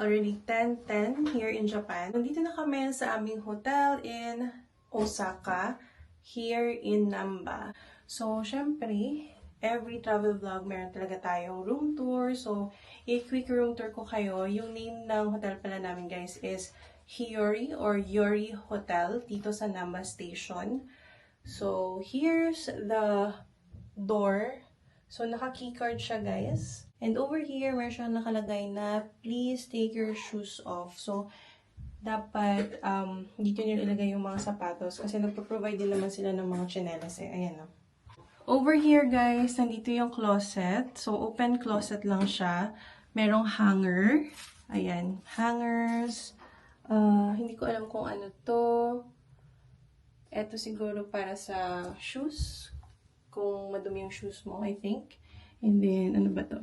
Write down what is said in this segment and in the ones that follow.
already 10:10 here in Japan. Nandito na kami sa aming hotel in Osaka, here in Namba. So, syempre, every travel vlog, meron talaga tayong room tour. So, i-quick room tour ko kayo. Yung name ng hotel pala namin, guys, is Hiyori or Yori Hotel dito sa Namba Station. So, here's the door. So, naka-keycard siya, guys. And over here, meron siyang nakalagay na, please take your shoes off. So, dapat, dito nyo ilagay yung mga sapatos kasi nagpo-provide din naman sila ng mga tsinelas eh. Ayan o. Over here, guys, nandito yung closet. So, open closet lang siya. Merong hanger. Ayan, hangers. Hindi ko alam kung ano to. Ito siguro para sa shoes. Kung madumi yung shoes mo, I think. And then, ano ba to?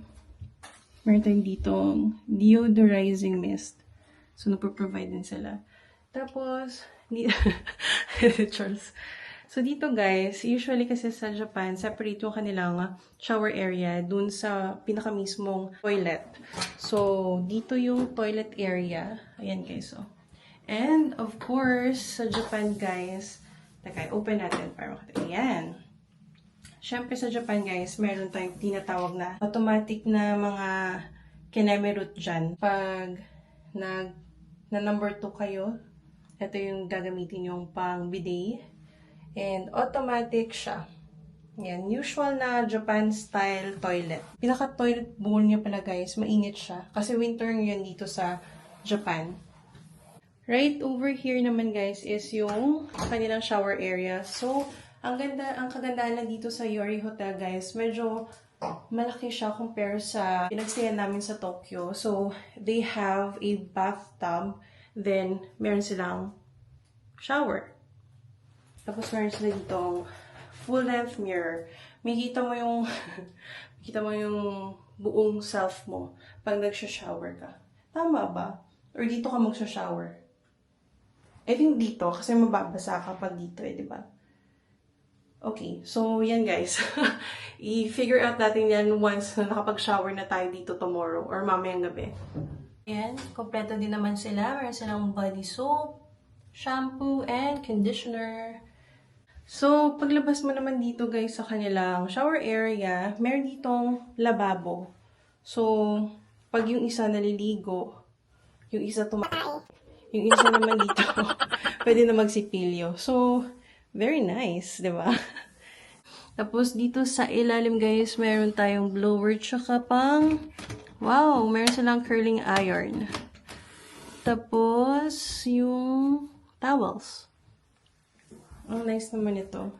Meron tayong ditong deodorizing mist. So, nagpo-provide din sila. Tapos, Charles. So, dito guys, usually kasi sa Japan, separate yung kanilang shower area dun sa pinakamismong toilet. So, dito yung toilet area. Ayan guys, oh. And, of course, sa Japan guys, open natin para makita. Ayan. Siyempre sa Japan guys, meron tayong tinatawag na automatic na mga kinemerut dyan. Pag na number 2 kayo, ito yung gagamitin yung pang bidet. And automatic siya. Yan, usual na Japan style toilet. Pinaka-toilet bowl niya pala guys, mainit siya. Kasi winter ngayon dito sa Japan. Right over here naman guys is yung kanilang shower area. So, ang kagandahan lang dito sa Yori Hotel, guys, medyo malaki siya compare sa pinagsayan namin sa Tokyo. So, they have a bathtub, then meron silang shower. Tapos meron sila ditong full-length mirror. Makikita mo yung makikita mo yung buong self mo pag nagsha-shower ka. Tama ba? Or dito ka magsha-shower? I think dito, kasi mababasa ka pag dito di ba? Okay, so yan guys. I-figure out natin yan once na nakapag-shower na tayo dito tomorrow or mamayang gabi. Ayan, kompleto din naman sila. Meron silang body soap, shampoo, and conditioner. So, paglabas mo naman dito guys sa kanilang shower area, meron ditong lababo. So, pag yung isa naliligo, yung isa yung isa naman dito, pwede na magsipilyo. So, very nice, di ba? Tapos, dito sa ilalim, guys, meron tayong blower, tsaka pang, wow, meron silang curling iron. Tapos, yung towels. Ang nice naman ito.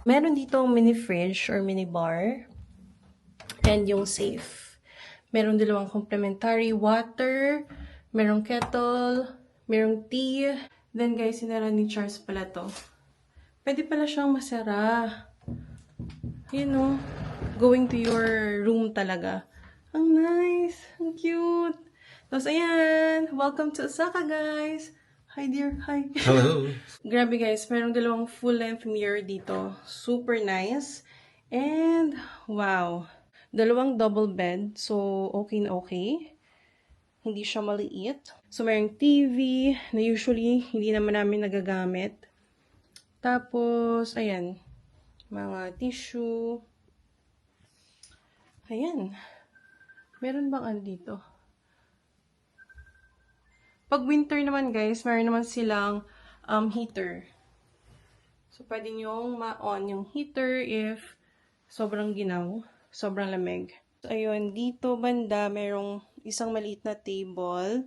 Meron dito mini fridge or mini bar. And yung safe. Meron dalawang complimentary water, merong kettle, merong tea. Then, guys, sinara ni Charles pala to. Pwede pala siyang masara. You know, going to your room talaga. Ang nice. Ang cute. Tapos, ayan. Welcome to Osaka, guys. Hi, dear. Hi. Hello. Grabe, guys. Merong dalawang full-length mirror dito. Super nice. And, wow. Dalawang double bed. So, okay na okay. Hindi siya maliit. So, merong TV na usually hindi naman namin nagagamit. Tapos, ayan, mga tissue. Ayan. Meron bang ano dito? Pag winter naman, guys, meron naman silang heater. So, pwede nyong ma-on yung heater if sobrang ginaw, sobrang lamig. So, ayun, dito banda, merong isang maliit na table.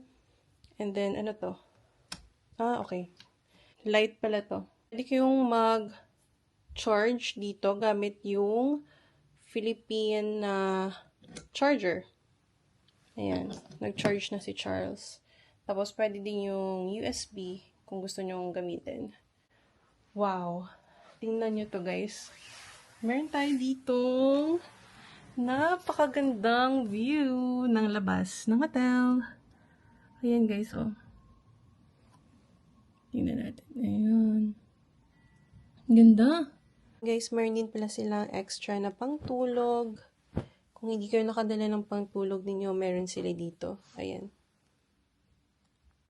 And then, ano to? Okay. Light pala to. Pwede kayong mag-charge dito gamit yung Philippine na charger. Ayan. Nag-charge na si Charles. Tapos, pwede din yung USB kung gusto nyong gamitin. Wow. Tingnan nyo to, guys. Meron tayo dito napakagandang view ng labas ng hotel. Ayan, guys, oh. Tingnan natin. Ayan. Ganda. Guys, meron din pala silang extra na pangtulog. Kung hindi kayo nakadala ng pangtulog ninyo, meron sila dito. Ayan.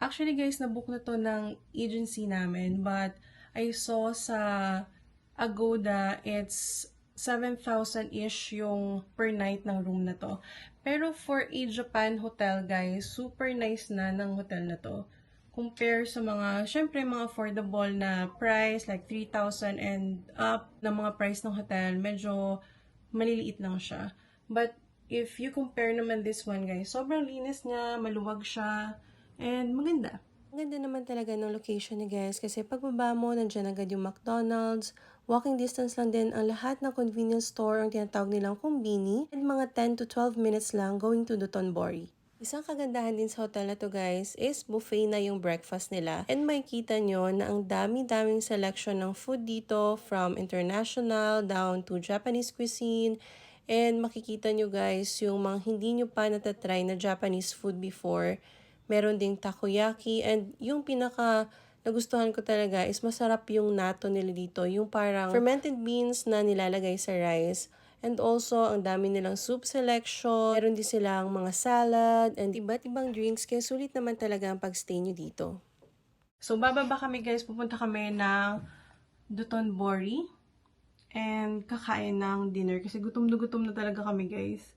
Actually guys, nabook na to ng agency namin, but I saw sa Agoda, it's 7,000-ish yung per night ng room na to. Pero for a Japan hotel guys, super nice na ng hotel na to. Compare sa mga, syempre mga affordable na price, like 3,000 and up na mga price ng hotel, medyo maliliit lang siya. But if you compare naman this one guys, sobrang linis niya, maluwag siya, and maganda. Ang ganda naman talaga ng location ni guys kasi pagbaba mo, nandiyan agad yung McDonald's. Walking distance lang din ang lahat ng convenience store ang tinatawag nilang Konbini and mga 10 to 12 minutes lang going to Dotonbori. Isang kagandahan din sa hotel na to guys is buffet na yung breakfast nila and makikita nyo na ang dami-daming selection ng food dito from international down to Japanese cuisine. And makikita nyo guys yung mga hindi nyo pa natatry na Japanese food before. Meron ding takoyaki and yung pinaka nagustuhan ko talaga is masarap yung natto nila dito. Yung parang fermented beans na nilalagay sa rice. And also, ang dami nilang soup selection. Meron din silang mga salad and iba't ibang drinks. Kaya sulit naman talaga ang pagstay nyo dito. So, bababa kami guys. Pupunta kami ng Dotonbori. And kakain ng dinner. Kasi gutom na talaga kami guys.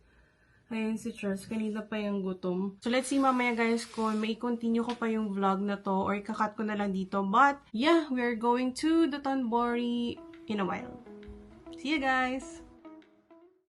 Ayan si Charles, kanina pa yung gutom. So, let's see mamaya guys kung may continue ko pa yung vlog na to or ikakat ko na lang dito. But, yeah, we're going to Dotonbori in a while. See you guys!